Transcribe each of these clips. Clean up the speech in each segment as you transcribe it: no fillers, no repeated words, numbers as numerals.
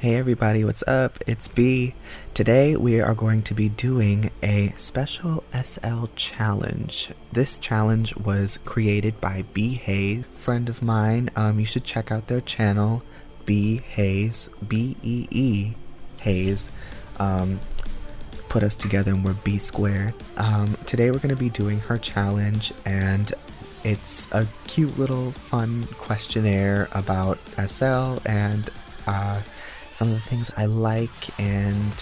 Hey everybody, what's up? It's B. Today we are going to be doing a special SL challenge. This challenge was created by B Haze, friend of mine. You should check out their channel, B Haze, B-E-E Haze. Put us together and we're B squared. Today we're going to be doing her challenge, and it's a cute little fun questionnaire about SL and some of the things I like, and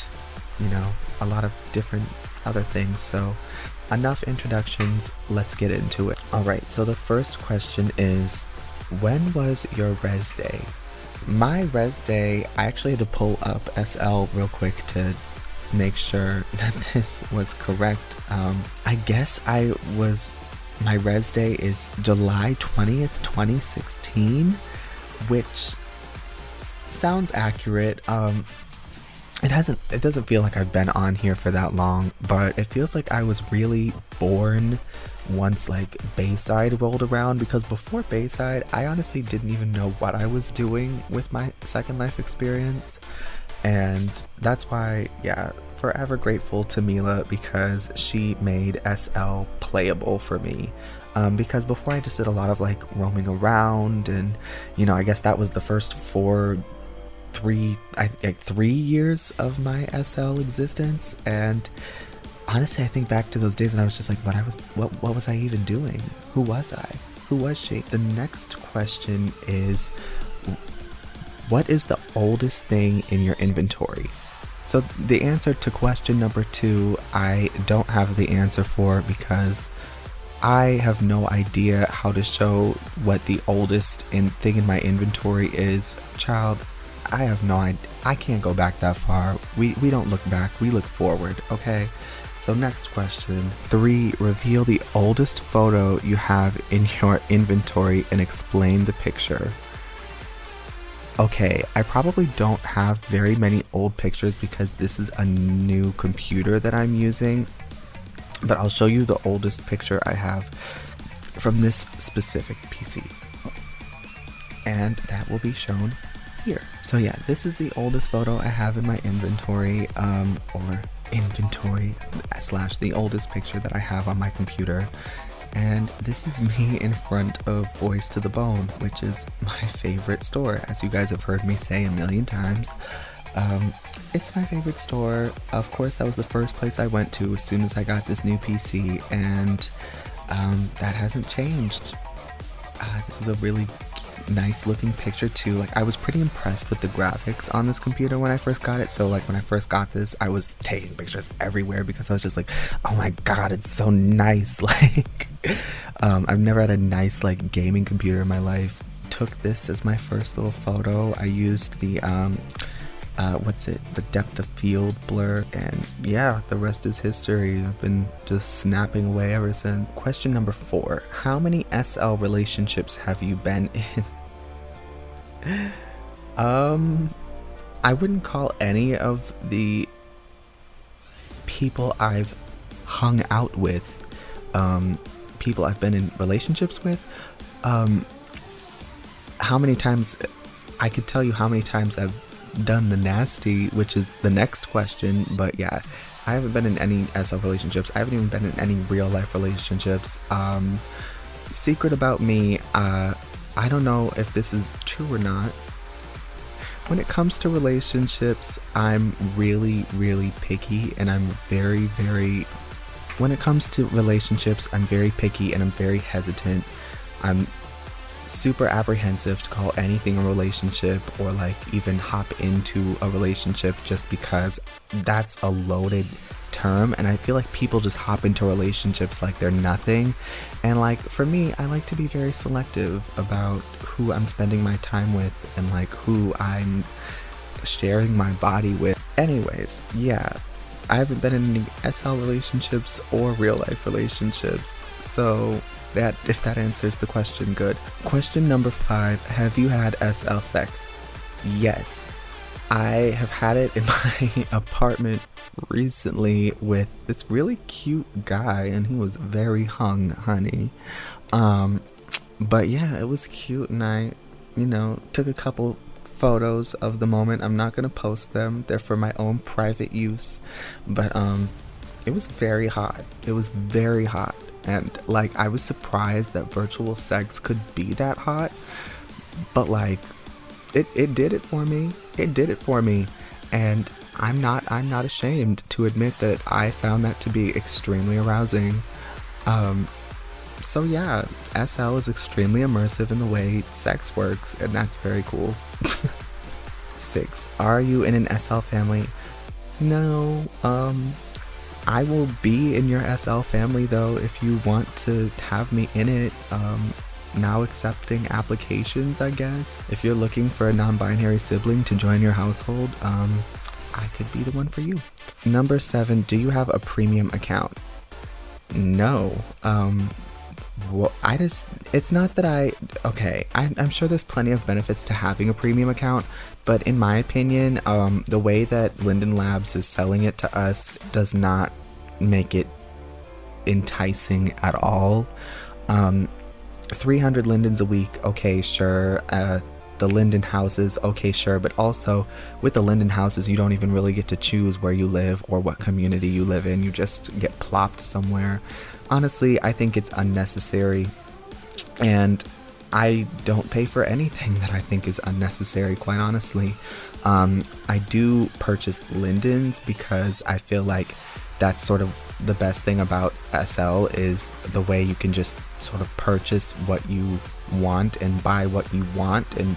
a lot of different other things. So enough introductions, let's get into it. Alright, so the first question is, when was your res day? My res day, I actually had to pull up SL real quick to make sure that this was correct. I guess my res day is July 20th, 2016, which sounds accurate. It doesn't feel like I've been on here for that long, but it feels like I was really born once like Bayside rolled around, because before Bayside I honestly didn't even know what I was doing with my Second Life experience. And that's why, forever grateful to Mila, because she made SL playable for me. Because before I just did a lot of like roaming around, and I guess that was the first 3 years of my SL existence. And honestly, I think back to those days and I was just like, what was I even doing? Who was I? Who was she? The next question is, what is the oldest thing in your inventory? So the answer to question number 2, I don't have the answer for, because I have no idea how to show what the oldest thing in my inventory is. Child, I have no idea. I can't go back that far. We don't look back, we look forward, okay? So next question. 3, reveal the oldest photo you have in your inventory and explain the picture. Okay, I probably don't have very many old pictures because this is a new computer that I'm using, but I'll show you the oldest picture I have from this specific PC, and that will be shown here. So yeah, this is the oldest photo I have in my inventory, or inventory / the oldest picture that I have on my computer. And this is me in front of Boys to the Bone, which is my favorite store, as you guys have heard me say a million times. It's my favorite store. Of course, that was the first place I went to as soon as I got this new PC, and that hasn't changed. This is a really nice looking picture too. Like, I was pretty impressed with the graphics on this computer when I first got it. So like when I first got this, I was taking pictures everywhere because I was just like, oh my god, it's so nice. Like I've never had a nice like gaming computer in my life. Took this as my first little photo. I used the the depth of field blur, and yeah, the rest is history. I've been just snapping away ever since. Question number 4, how many SL relationships have you been in? I wouldn't call any of the people I've hung out with people I've been in relationships with. How many times, I could tell you how many times I've done the nasty, which is the next question, but yeah, I haven't been in any SL relationships. I haven't even been in any real life relationships. Secret about me, I don't know if this is true or not. When it comes to relationships, I'm really, really picky, and I'm very, very... When it comes to relationships, I'm very picky and I'm very hesitant. I'm super apprehensive to call anything a relationship, or like even hop into a relationship, just because that's a loaded term, and I feel like people just hop into relationships like they're nothing. And like for me, I like to be very selective about who I'm spending my time with and like who I'm sharing my body with. Anyways, yeah, I haven't been in any SL relationships or real life relationships, so that, if that answers the question, good. Question number 5, have you had SL sex? Yes, I have had it in my apartment recently with this really cute guy, and he was very hung, honey. But yeah, it was cute, and I took a couple photos of the moment. I'm not gonna post them. They're for my own private use. But it was very hot. It was very hot. And like, I was surprised that virtual sex could be that hot. But like, it did it for me. It did it for me. And I'm not ashamed to admit that I found that to be extremely arousing. So yeah, SL is extremely immersive in the way sex works, and that's very cool. 6. Are you in an SL family? No. I will be in your SL family though if you want to have me in it. Now accepting applications, I guess. If you're looking for a non-binary sibling to join your household, I could be the one for you. Number 7, do you have a premium account? No. Well, it's not that I'm sure there's plenty of benefits to having a premium account, but in my opinion, the way that Linden Labs is selling it to us does not make it enticing at all. 300 lindens a week, okay, sure. The Linden houses, okay, sure, but also with the Linden houses, you don't even really get to choose where you live or what community you live in. You just get plopped somewhere. Honestly, I think it's unnecessary, and I don't pay for anything that I think is unnecessary, quite honestly. I do purchase lindens because I feel like that's sort of the best thing about SL is the way you can just sort of purchase what you want and buy what you want and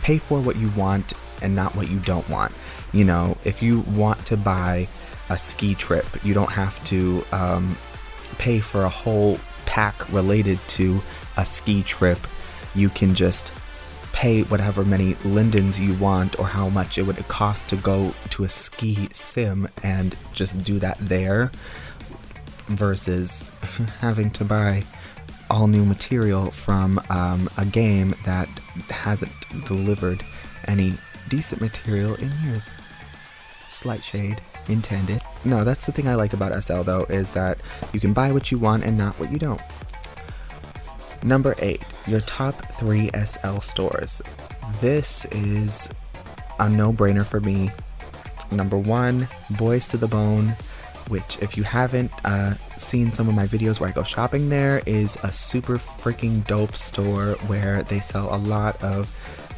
pay for what you want and not what you don't want. You know, if you want to buy a ski trip, you don't have to pay for a whole pack related to a ski trip. You can just pay whatever many lindens you want or how much it would cost to go to a ski sim and just do that there, versus having to buy all new material from a game that hasn't delivered any decent material in years. Slight shade intended. No, that's the thing I like about SL though, is that you can buy what you want and not what you don't. Number 8, your top 3 SL stores. This is a no-brainer for me. Number 1, Boys to the Bone, which if you haven't seen some of my videos where I go shopping there, is a super freaking dope store where they sell a lot of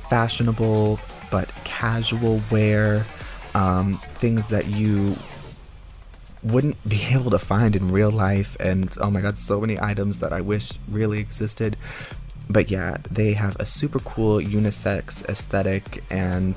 fashionable but casual wear, things that you wouldn't be able to find in real life, and oh my god, so many items that I wish really existed. But yeah, they have a super cool unisex aesthetic, and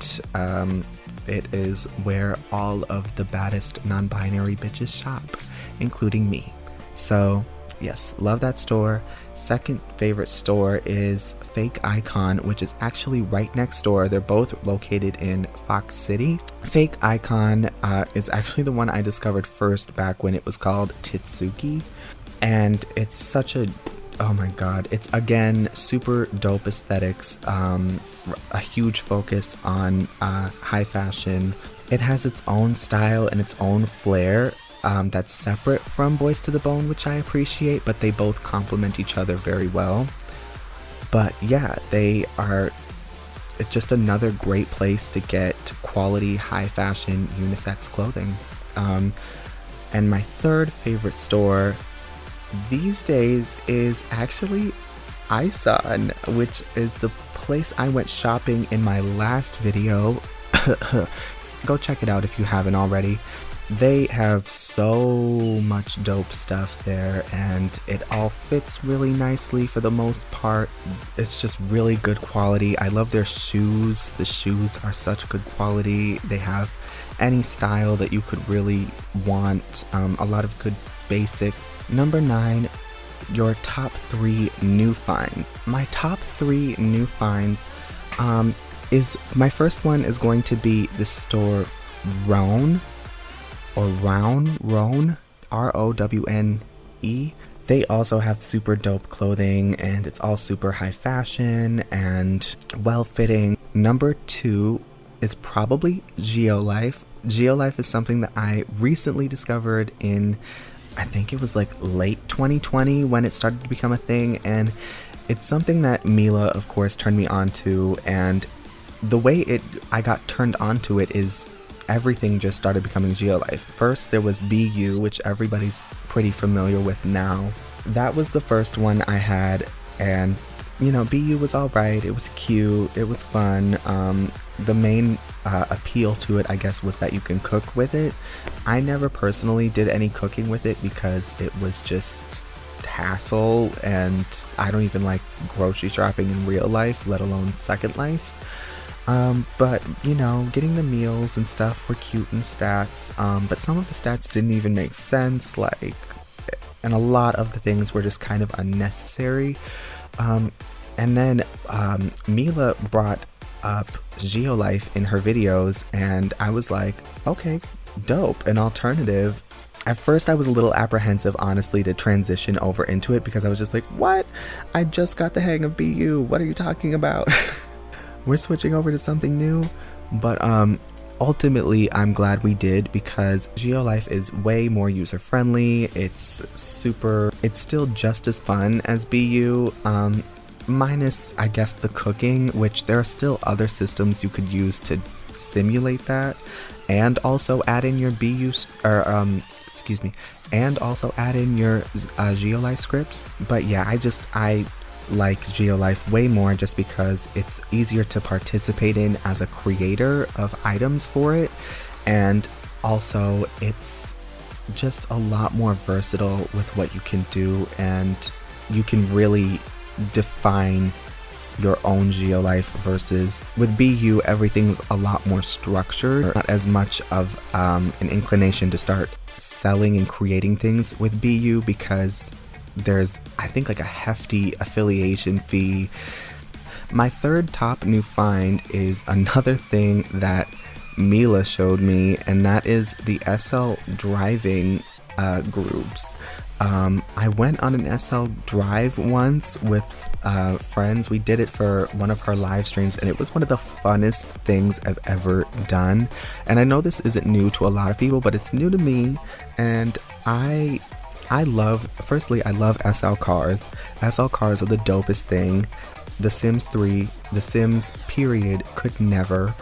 it is where all of the baddest non-binary bitches shop, including me. So yes, love that store. Second favorite store is Fake Icon, which is actually right next door. They're both located in Fox City. Fake Icon is actually the one I discovered first back when it was called Titsuki, and it's such a, oh my god, it's again super dope aesthetics, a huge focus on high fashion. It has its own style and its own flair that's separate from Boys to the Bone, which I appreciate, but they both complement each other very well. But yeah, they are just another great place to get quality high fashion unisex clothing. And my third favorite store these days is actually Ison, which is the place I went shopping in my last video. Go check it out if you haven't already. They have so much dope stuff there, and it all fits really nicely for the most part. It's just really good quality. I love their shoes. The shoes are such good quality. They have any style that you could really want. A lot of good basic. Number 9, your top 3 new find. My top 3 new finds is, my first one is going to be the store Rown, or Rown, R-O-W-N-E. They also have super dope clothing, and it's all super high fashion and well-fitting. Number 2 is probably Geolife. Geolife is something that I recently discovered in, I think it was like late 2020 when it started to become a thing, and it's something that Mila, of course, turned me on to, and the way I got turned onto it is everything just started becoming Geolife. First there was BU, which everybody's pretty familiar with now. That was the first one I had, and you know, BU was alright, it was cute, it was fun. The main appeal to it, I guess, was that you can cook with it. I never personally did any cooking with it because it was just hassle, and I don't even like grocery shopping in real life, let alone Second Life. But you know, getting the meals and stuff were cute and stats, but some of the stats didn't even make sense, like, and a lot of the things were just kind of unnecessary. And then Mila brought up Geolife in her videos, and I was like, okay, dope, an alternative. At first I was a little apprehensive, honestly, to transition over into it, because I was just like, what? I just got the hang of BU, what are you talking about? We're switching over to something new. But ultimately I'm glad we did, because Geolife is way more user friendly. It's still just as fun as BU, minus I guess the cooking, which there are still other systems you could use to simulate that, and also add in your and also add in your Geolife scripts. But yeah, I like Geolife way more just because it's easier to participate in as a creator of items for it, and also it's just a lot more versatile with what you can do, and you can really define your own Geolife, versus with BU everything's a lot more structured, not as much of an inclination to start selling and creating things with BU, because there's, I think, like a hefty affiliation fee. My third top new find is another thing that Mila showed me, and that is the SL driving groups. I went on an SL drive once with friends. We did it for one of her live streams, and it was one of the funnest things I've ever done. And I know this isn't new to a lot of people, but it's new to me, and I love SL cars. SL cars are the dopest thing. The Sims 3, The Sims period could never.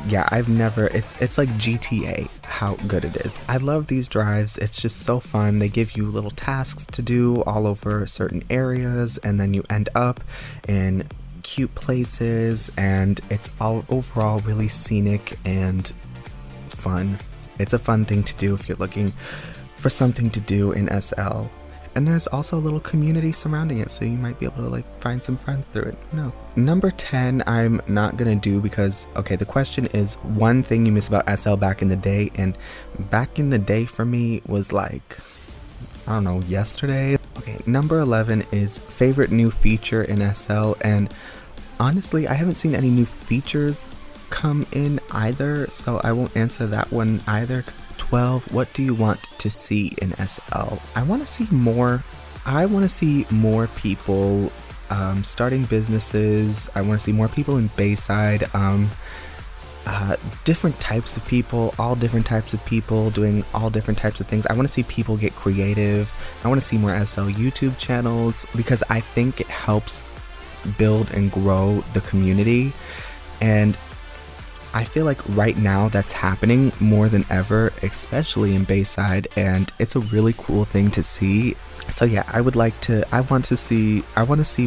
It's like GTA, how good it is. I love these drives, it's just so fun. They give you little tasks to do all over certain areas, and then you end up in cute places, and it's all overall really scenic and fun. It's a fun thing to do if you're looking for something to do in SL. And there's also a little community surrounding it, so you might be able to like find some friends through it. Who knows? Number 10 I'm not gonna do, because okay, the question is one thing you miss about SL back in the day, and back in the day for me was like, I don't know, yesterday. Okay, number 11 is favorite new feature in SL, and honestly I haven't seen any new features come in either, so I won't answer that one either. 12, what do you want to see in SL? I want to see more people starting businesses. I want to see more people in Bayside, different types of people, all different types of people doing all different types of things. I want to see people get creative. I want to see more SL YouTube channels, because I think it helps build and grow the community, and I feel like right now that's happening more than ever, especially in Bayside, and it's a really cool thing to see. So yeah, I want to see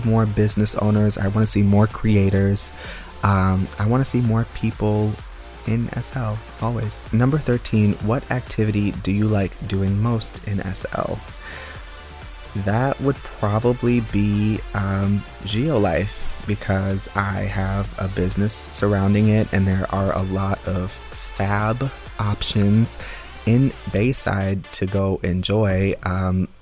more business owners. I want to see more creators. I want to see more people in SL, always. Number 13, what activity do you like doing most in SL? That would probably be Geolife, because I have a business surrounding it, and there are a lot of fab options in Bayside to go enjoy.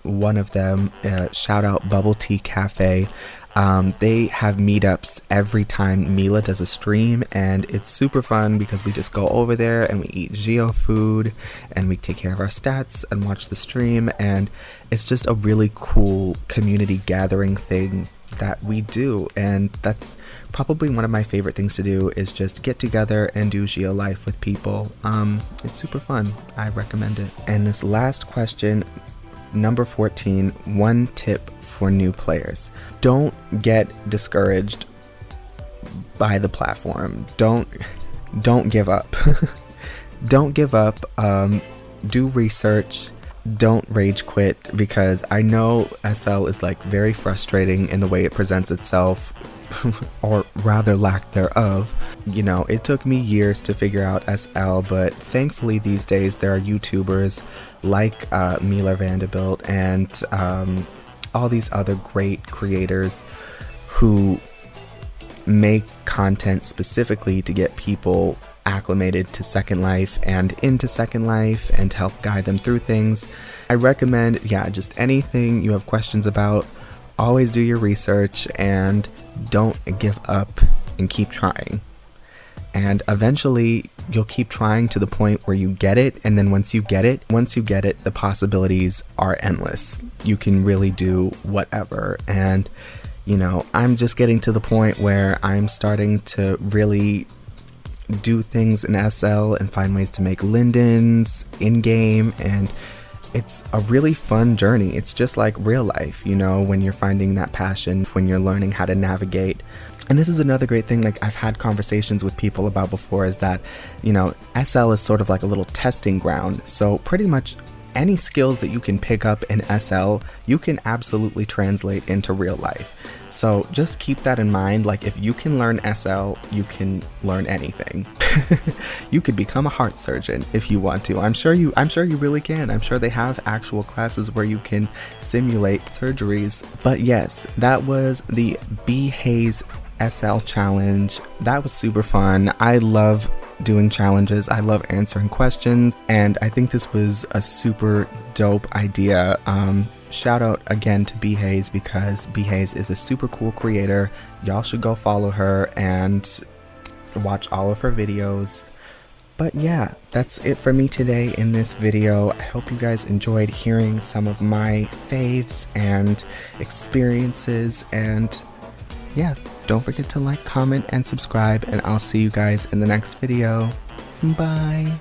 One of them, shout out Bubble Tea Cafe. They have meetups every time Mila does a stream, and it's super fun because we just go over there and we eat Geo food, and we take care of our stats and watch the stream, and it's just a really cool community gathering thing that we do, and that's probably one of my favorite things to do, is just get together and do Geolife with people. It's super fun. I recommend it. And this last question, number 14, one tip for new players. Don't get discouraged buy the platform. Don't give up. Don't give up. Do research. Don't rage quit, because I know SL is like very frustrating in the way it presents itself, or rather lack thereof. You know, it took me years to figure out SL, but thankfully these days there are YouTubers like Miller Vanderbilt and all these other great creators who make content specifically to get people acclimated to Second Life and into Second Life and to help guide them through things. I recommend, just anything you have questions about, always do your research and don't give up and keep trying. And eventually you'll keep trying to the point where you get it, and then once you get it, the possibilities are endless. You can really do whatever. And you know, I'm just getting to the point where I'm starting to really do things in SL and find ways to make lindens in-game, and it's a really fun journey. It's just like real life, you know, when you're finding that passion, when you're learning how to navigate. And this is another great thing, like I've had conversations with people about before, is that, you know, SL is sort of like a little testing ground. So pretty much any skills that you can pick up in SL, you can absolutely translate into real life. So just keep that in mind. Like if you can learn SL, you can learn anything. You could become a heart surgeon if you want to. I'm sure you really can. I'm sure they have actual classes where you can simulate surgeries. But yes, that was the Haze SL challenge. That was super fun. I love doing challenges. I love answering questions, and I think this was a super dope idea. Shout out again to Haze, because Haze is a super cool creator. Y'all should go follow her and watch all of her videos. But yeah, that's it for me today in this video. I hope you guys enjoyed hearing some of my faves and experiences, and yeah, don't forget to like, comment, and subscribe, and I'll see you guys in the next video. Bye!